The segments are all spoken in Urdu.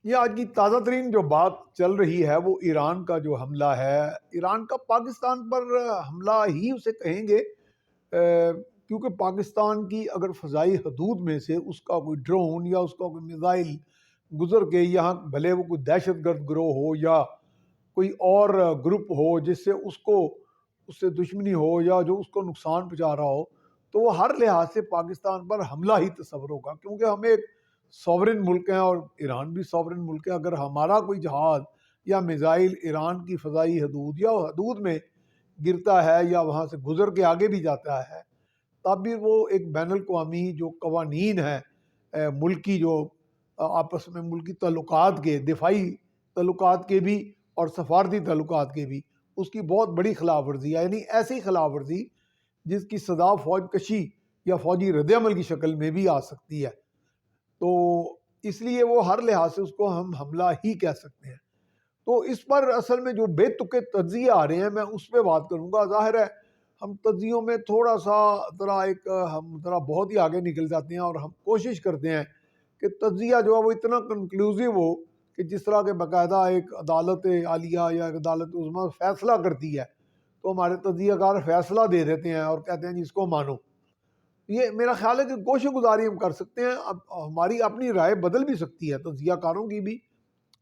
یہ آج کی تازہ ترین جو بات چل رہی ہے وہ ایران کا جو حملہ ہے، ایران کا پاکستان پر حملہ ہی اسے کہیں گے، کیونکہ پاکستان کی اگر فضائی حدود میں سے اس کا کوئی ڈرون یا اس کا کوئی میزائل گزر کے یہاں، بھلے وہ کوئی دہشت گرد گروہ ہو یا کوئی اور گروپ ہو جس سے اس سے دشمنی ہو یا جو اس کو نقصان پہنچا رہا ہو، تو وہ ہر لحاظ سے پاکستان پر حملہ ہی تصور ہوگا، کیونکہ ہم ایک سوورن ملک ہیں اور ایران بھی سوورن ملک ہے۔ اگر ہمارا کوئی جہاز یا میزائل ایران کی فضائی حدود یا حدود میں گرتا ہے یا وہاں سے گزر کے آگے بھی جاتا ہے، تب بھی وہ ایک بین الاقوامی جو قوانین ہیں، ملکی جو آپس میں ملکی تعلقات کے، دفاعی تعلقات کے بھی اور سفارتی تعلقات کے بھی، اس کی بہت بڑی خلاف ورزی ہے، یعنی ایسی خلاف ورزی جس کی سزا فوج کشی یا فوجی رد عمل کی شکل میں بھی آ سکتی ہے۔ تو اس لیے وہ ہر لحاظ سے اس کو ہم حملہ ہی کہہ سکتے ہیں۔ تو اس پر اصل میں جو بے تکے تجزیے آ رہے ہیں، میں اس پہ بات کروں گا۔ ظاہر ہے ہم تجزیوں میں تھوڑا سا ہم ذرا بہت ہی آگے نکل جاتے ہیں، اور ہم کوشش کرتے ہیں کہ تجزیہ جو ہے وہ اتنا کنکلوزیو ہو کہ جس طرح کے باقاعدہ ایک عدالت عالیہ یا ایک عدالت عظمیٰ فیصلہ کرتی ہے، تو ہمارے تجزیہ کار فیصلہ دے دیتے ہیں اور کہتے ہیں جی اس کو مانو۔ یہ میرا خیال ہے کہ گوشہ گزاری ہم کر سکتے ہیں، اب ہماری اپنی رائے بدل بھی سکتی ہے تجزیہ کاروں کی بھی۔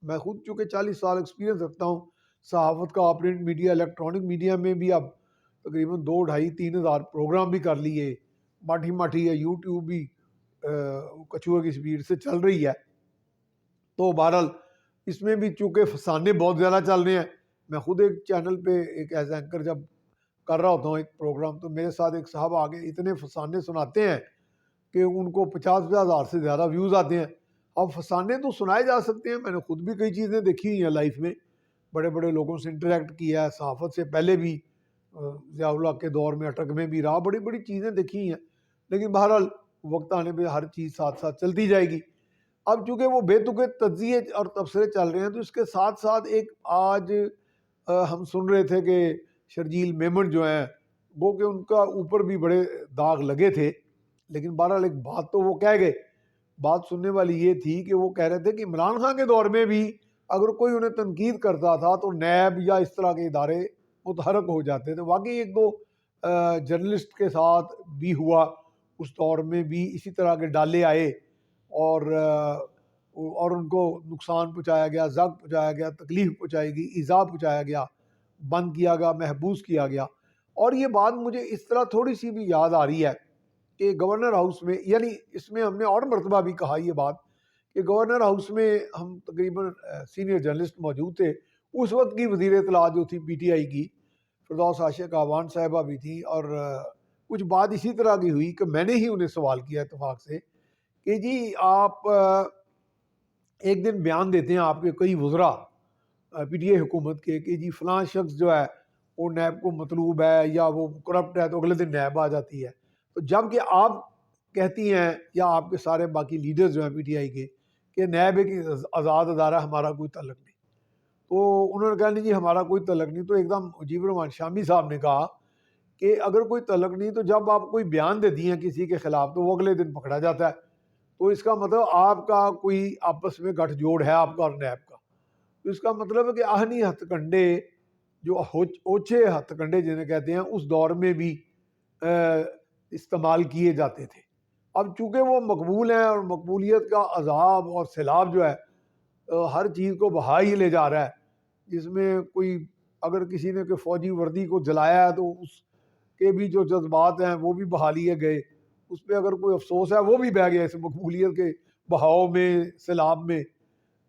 میں خود چونکہ 40 سال ایکسپیرینس رکھتا ہوں صحافت کا، پرنٹ میڈیا، الیکٹرانک میڈیا میں بھی، اب تقریباً 2 ڈھائی 3 ہزار پروگرام بھی کر لیے، ماٹھی ماٹھی ہے، یوٹیوب بھی کچھوے کی سپیڈ سے چل رہی ہے۔ تو بہرحال اس میں بھی چونکہ فسانے بہت زیادہ چل رہے ہیں، میں خود ایک چینل پہ ایک ایز اینکر جب کر رہا ہوتا ہوں ایک پروگرام، تو میرے ساتھ ایک صاحب آگے اتنے فسانے سناتے ہیں کہ ان کو 50 ہزار سے زیادہ ویوز آتے ہیں۔ اب فسانے تو سنائے جا سکتے ہیں، میں نے خود بھی کئی چیزیں دیکھی ہوئی ہیں لائف میں، بڑے بڑے لوگوں سے انٹریکٹ کیا ہے، صحافت سے پہلے بھی ضیاء اللہ کے دور میں اٹک میں بھی رہا، بڑی بڑی چیزیں دیکھی ہیں، لیکن بہرحال وقت آنے پہ ہر چیز ساتھ ساتھ چلتی جائے گی۔ اب چونکہ وہ بے تکے تجزیے اور تبصرے چل رہے ہیں، تو اس کے ساتھ ساتھ ایک آج ہم سن رہے تھے کہ شرجیل میمن جو ہیں، وہ کہ ان کا اوپر بھی بڑے داغ لگے تھے، لیکن بہرحال ایک بات تو وہ کہہ گئے۔ بات سننے والی یہ تھی کہ وہ کہہ رہے تھے کہ عمران خان کے دور میں بھی اگر کوئی انہیں تنقید کرتا تھا تو نیب یا اس طرح کے ادارے متحرک ہو جاتے تھے۔ واقعی ایک دو جرنلسٹ کے ساتھ بھی ہوا، اس دور میں بھی اسی طرح کے ڈالے آئے اور ان کو نقصان پہنچایا گیا، زخم پہنچایا گیا، تکلیف پہنچائی گئی، ایذا پہنچایا گیا، بند کیا گیا، محبوس کیا گیا۔ اور یہ بات مجھے اس طرح تھوڑی سی بھی یاد آ رہی ہے کہ گورنر ہاؤس میں، یعنی اس میں ہم نے اور مرتبہ بھی کہا یہ بات کہ گورنر ہاؤس میں ہم تقریباً سینئر جرنلسٹ موجود تھے۔ اس وقت کی وزیر اطلاعات جو تھی پی ٹی آئی کی، فردوس عاشق آوان صاحبہ بھی تھیں، اور کچھ بات اسی طرح کی ہوئی کہ میں نے ہی انہیں سوال کیا اتفاق سے کہ جی آپ ایک دن بیان دیتے ہیں آپ کے کئی وزراء پی ٹی آئی حکومت کے کہ جی فلاں شخص جو ہے وہ نیب کو مطلوب ہے یا وہ کرپٹ ہے، تو اگلے دن نیب آ جاتی ہے۔ تو جب کہ آپ کہتی ہیں یا آپ کے سارے باقی لیڈرز جو ہیں پی ٹی آئی کے کہ نیب ایک آزاد ادارہ، ہمارا کوئی تعلق نہیں، تو انہوں نے کہا نہیں جی ہمارا کوئی تعلق نہیں۔ تو ایک دم مجیب الرحمان شامی صاحب نے کہا کہ اگر کوئی تعلق نہیں تو جب آپ کوئی بیان دیتی ہیں کسی کے خلاف تو وہ اگلے دن پکڑا جاتا ہے، تو اس کا مطلب آپ کا کوئی آپس میں گٹھ جوڑ ہے آپ کا اور نیب کا۔ تو اس کا مطلب ہے کہ آہنی ہتھ کنڈے، جو اوچھے ہتھ کنڈے جنہیں کہتے ہیں، اس دور میں بھی استعمال کیے جاتے تھے۔ اب چونکہ وہ مقبول ہیں اور مقبولیت کا عذاب اور سیلاب جو ہے ہر چیز کو بہا ہی لے جا رہا ہے، جس میں کوئی اگر کسی نے کہ فوجی وردی کو جلایا ہے تو اس کے بھی جو جذبات ہیں وہ بھی بہا لیے گئے، اس پہ اگر کوئی افسوس ہے وہ بھی بہہ گیا اس مقبولیت کے بہاؤ میں، سیلاب میں،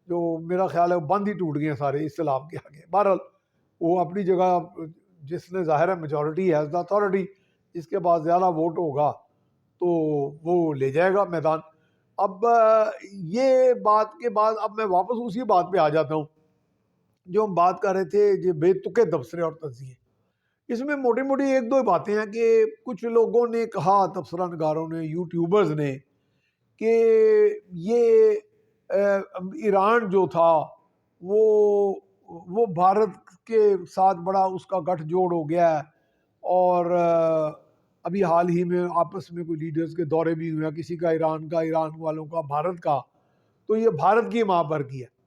جو میرا خیال ہے بند ہی ٹوٹ گئے سارے اس سیلاب کے آگے۔ بہرحال وہ اپنی جگہ، جس نے ظاہر ہے میجورٹی ہے اتھارٹی، جس کے بعد زیادہ ووٹ ہوگا تو وہ لے جائے گا میدان۔ اب یہ بات کے بعد اب میں واپس اسی بات پہ آ جاتا ہوں جو ہم بات کر رہے تھے، یہ بے تکے تبصرے اور تجزیے۔ اس میں موٹی موٹی ایک دو باتیں ہیں کہ کچھ لوگوں نے کہا، تبصرہ نگاروں نے، یوٹیوبرز نے، کہ یہ ایران جو تھا وہ بھارت کے ساتھ بڑا اس کا گٹھ جوڑ ہو گیا ہے، اور ابھی حال ہی میں آپس میں کوئی لیڈرز کے دورے بھی ہوئے ہیں، کسی کا ایران کا، ایران والوں کا بھارت کا، تو یہ بھارت کی ماں بھر کی ہے۔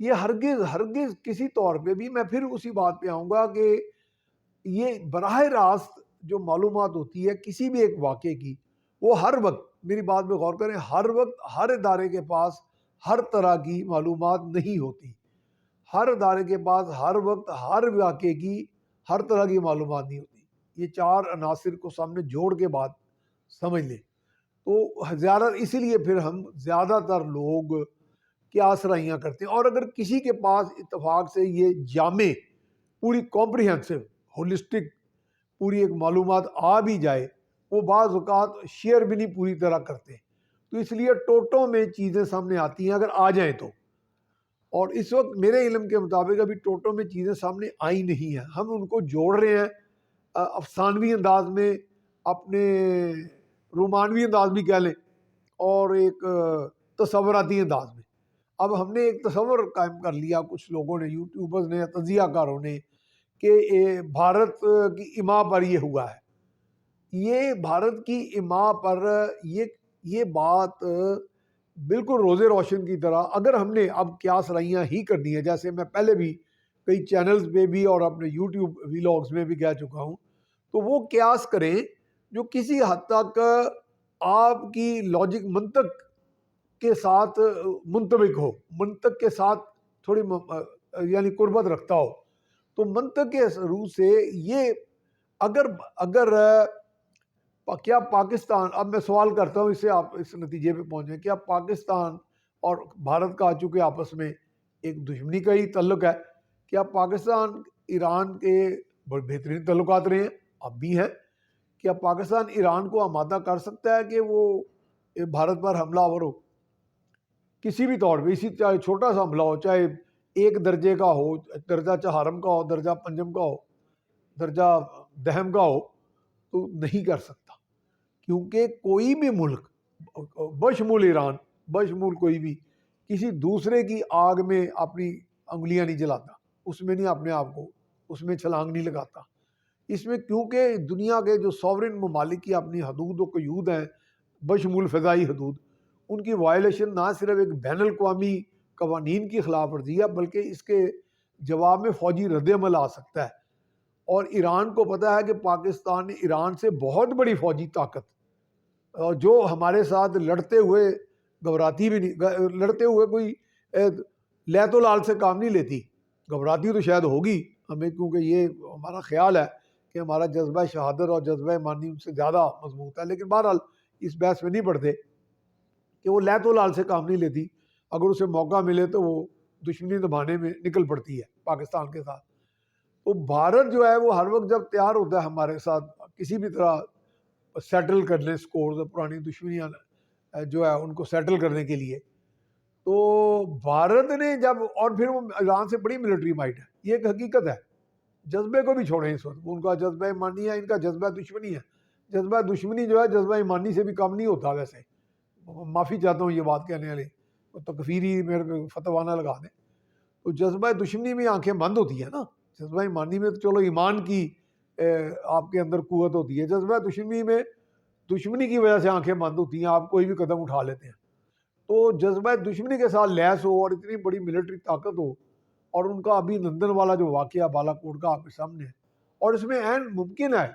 یہ ہرگز ہرگز کسی طور پہ بھی، میں پھر اسی بات پہ آؤں گا کہ یہ براہ راست جو معلومات ہوتی ہے کسی بھی ایک واقعے کی، وہ ہر وقت، میری بات پہ غور کریں، ہر وقت ہر ادارے کے پاس ہر طرح کی معلومات نہیں ہوتی. ہر ادارے کے پاس ہر وقت ہر واقعے کی ہر طرح کی معلومات نہیں ہوتی. یہ چار عناصر کو سامنے جوڑ کے بات سمجھ لیں. تو زیادہ اسی لیے پھر ہم زیادہ تر لوگ قیاس رائیاں کرتے ہیں، اور اگر کسی کے پاس اتفاق سے یہ جامع پوری کمپریہنسو ہولسٹک پوری ایک معلومات آ بھی جائے، وہ بعض اوقات شیئر بھی نہیں پوری طرح کرتے. تو اس لیے ٹوٹوں میں چیزیں سامنے آتی ہیں اگر آ جائیں تو. اور اس وقت میرے علم کے مطابق ابھی ٹوٹوں میں چیزیں سامنے آئی نہیں ہیں. ہم ان کو جوڑ رہے ہیں افسانوی انداز میں، اپنے رومانوی انداز بھی کہہ لیں، اور ایک تصوراتی انداز میں. اب ہم نے ایک تصور قائم کر لیا، کچھ لوگوں نے، یوٹیوبرز نے، تجزیہ کاروں نے، کہ بھارت کی اماں پر یہ ہوا ہے. یہ بھارت کی اماں پر یہ بات بالکل روزے روشن کی طرح، اگر ہم نے اب قیاس رائیاں ہی کرنی ہے، جیسے میں پہلے بھی کئی چینلز پہ بھی اور اپنے یوٹیوب ویلاگز میں بھی کہہ چکا ہوں، تو وہ قیاس کریں جو کسی حد تک آپ کی لاجک منطق کے ساتھ منطبق ہو، منطق کے ساتھ تھوڑی یعنی قربت رکھتا ہو. تو منطق کے روح سے یہ اگر کیا پاکستان، اب میں سوال کرتا ہوں، اس سے آپ اس نتیجے پہ پہنچیں، کیا پاکستان اور بھارت کا چونکہ آپس میں ایک دشمنی کا ہی تعلق ہے، کیا پاکستان ایران کے بڑے بہترین تعلقات رہے ہیں، اب بھی ہیں؟ کیا پاکستان ایران کو آمادہ کر سکتا ہے کہ وہ بھارت پر حملہ آور ہو کسی بھی طور پہ؟ اسی چاہے چھوٹا سا حملہ ہو، چاہے ایک درجے کا ہو، درجہ چہارم کا ہو، درجہ پنجم کا ہو، درجہ دہم کا ہو، تو نہیں کر سکتا. کیونکہ کوئی بھی ملک بشمول ایران، بشمول کوئی بھی، کسی دوسرے کی آگ میں اپنی انگلیاں نہیں جلاتا، اس میں نہیں اپنے آپ کو، اس میں چھلانگ نہیں لگاتا. اس میں کیونکہ دنیا کے جو سوورن ممالک کی اپنی حدود و قیود ہیں، بشمول فضائی حدود، ان کی وائلیشن نہ صرف ایک بین الاقوامی قوانین کی خلاف ورزی ہے، بلکہ اس کے جواب میں فوجی رد عمل آ سکتا ہے. اور ایران کو پتہ ہے کہ پاکستان ایران سے بہت بڑی فوجی طاقت، جو ہمارے ساتھ لڑتے ہوئے گھبراتی بھی نہیں، لڑتے ہوئے کوئی لیت و لال سے کام نہیں لیتی، گھبراتی تو شاید ہوگی ہمیں، کیونکہ یہ ہمارا خیال ہے کہ ہمارا جذبہ شہادت اور جذبہ ایمانی ان سے زیادہ مضبوط ہے. لیکن بہرحال اس بحث میں نہیں پڑتے کہ وہ لیت و لال سے کام نہیں لیتی، اگر اسے موقع ملے تو وہ دشمنی نبھانے میں نکل پڑتی ہے پاکستان کے ساتھ. تو بھارت جو ہے وہ ہر وقت جب تیار ہوتا ہے ہمارے ساتھ کسی بھی طرح سیٹل کرنے سکورز، پرانی دشمنیاں جو ہے ان کو سیٹل کرنے کے لیے، تو بھارت نے جب، اور پھر وہ ایران سے بڑی ملٹری مائٹ ہے، یہ ایک حقیقت ہے. جذبے کو بھی چھوڑیں اس وقت، ان کا جذبہ ایمانی ہے، ان کا جذبہ دشمنی ہے. جذبہ دشمنی جو ہے جذبہ ایمانی سے بھی کم نہیں ہوتا. ویسے معافی چاہتا ہوں یہ بات کہنے والے تکفیری میرے پہ فتویٰ نہ لگا دیں. تو جذبہ دشمنی میں آنکھیں بند ہوتی ہیں نا، جذبہ ایمانی میں تو چلو ایمان کی آپ کے اندر قوت ہوتی ہے، جذبہ دشمنی میں دشمنی کی وجہ سے آنکھیں بند ہوتی ہیں، آپ کوئی بھی قدم اٹھا لیتے ہیں. تو جذبہ دشمنی کے ساتھ لیس ہو اور اتنی بڑی ملٹری طاقت ہو، اور ان کا ابھی لندن والا جو واقعہ بالا کوٹ کا آپ کے سامنے ہے، اور اس میں عین ممکن ہے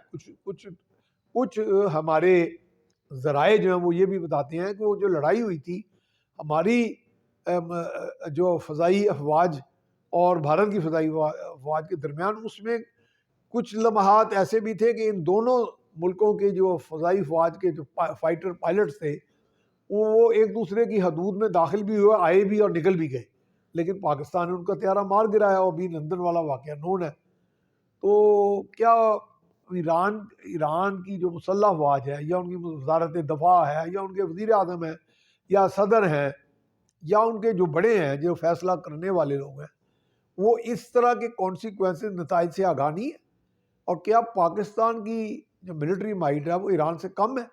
کچھ ہمارے ذرائع جو ہیں وہ یہ بھی بتاتے ہیں کہ وہ جو لڑائی ہوئی تھی ہماری جو فضائی افواج اور بھارت کی فضائی افواج کے درمیان، اس میں کچھ لمحات ایسے بھی تھے کہ ان دونوں ملکوں کے جو فضائی افواج کے جو فائٹر پائلٹس تھے وہ ایک دوسرے کی حدود میں داخل بھی ہوئے، آئے بھی اور نکل بھی گئے، لیکن پاکستان نے ان کا طیارہ مار گرایا، اور ابھی لندن والا واقعہ نون ہے. تو کیا ایران کی جو مسلح افواج ہے، یا ان کی وزارت دفاع ہے، یا ان کے وزیر اعظم ہیں، یا صدر ہیں، یا ان کے جو بڑے ہیں جو فیصلہ کرنے والے لوگ ہیں، وہ اس طرح کے کانسیکوینسز، نتائج سے آگاہ نہیں ہے؟ اور کیا پاکستان کی جو ملٹری مائٹ ہے وہ ایران سے کم ہے؟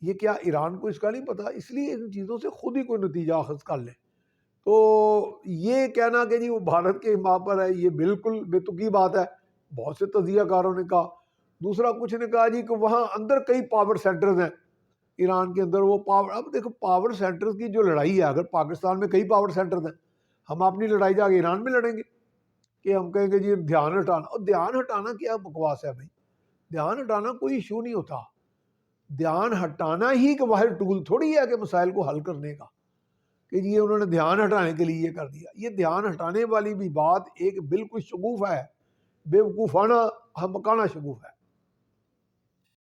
یہ کیا ایران کو اس کا نہیں پتہ؟ اس لیے ان چیزوں سے خود ہی کوئی نتیجہ اخذ کر لیں. تو یہ کہنا کہ جی وہ بھارت کے ماں پر ہے، یہ بالکل بے تکی بات ہے. بہت سے تجزیہ کاروں نے کہا. دوسرا کچھ نے کہا جی کہ وہاں اندر کئی پاور سینٹرز ہیں ایران کے اندر، وہ پاور، اب دیکھو پاور سینٹرز کی جو لڑائی ہے، اگر پاکستان میں کئی پاور سینٹرز ہیں، ہم اپنی لڑائی جا کے ایران میں لڑیں گے کہ ہم کہیں گے جی دھیان ہٹانا. اور دھیان ہٹانا کیا بکواس ہے بھائی؟ دھیان ہٹانا کوئی ایشو نہیں ہوتا. دھیان ہٹانا ہی ایک واحد ٹول تھوڑی ہے کہ مسائل کو حل کرنے کا، کہ یہ انہوں نے دھیان ہٹانے کے لیے یہ کر دیا. یہ دھیان ہٹانے والی بھی بات ایک بالکل شگوف ہے، بے وقوفانہ ہمکانہ شگوف ہے.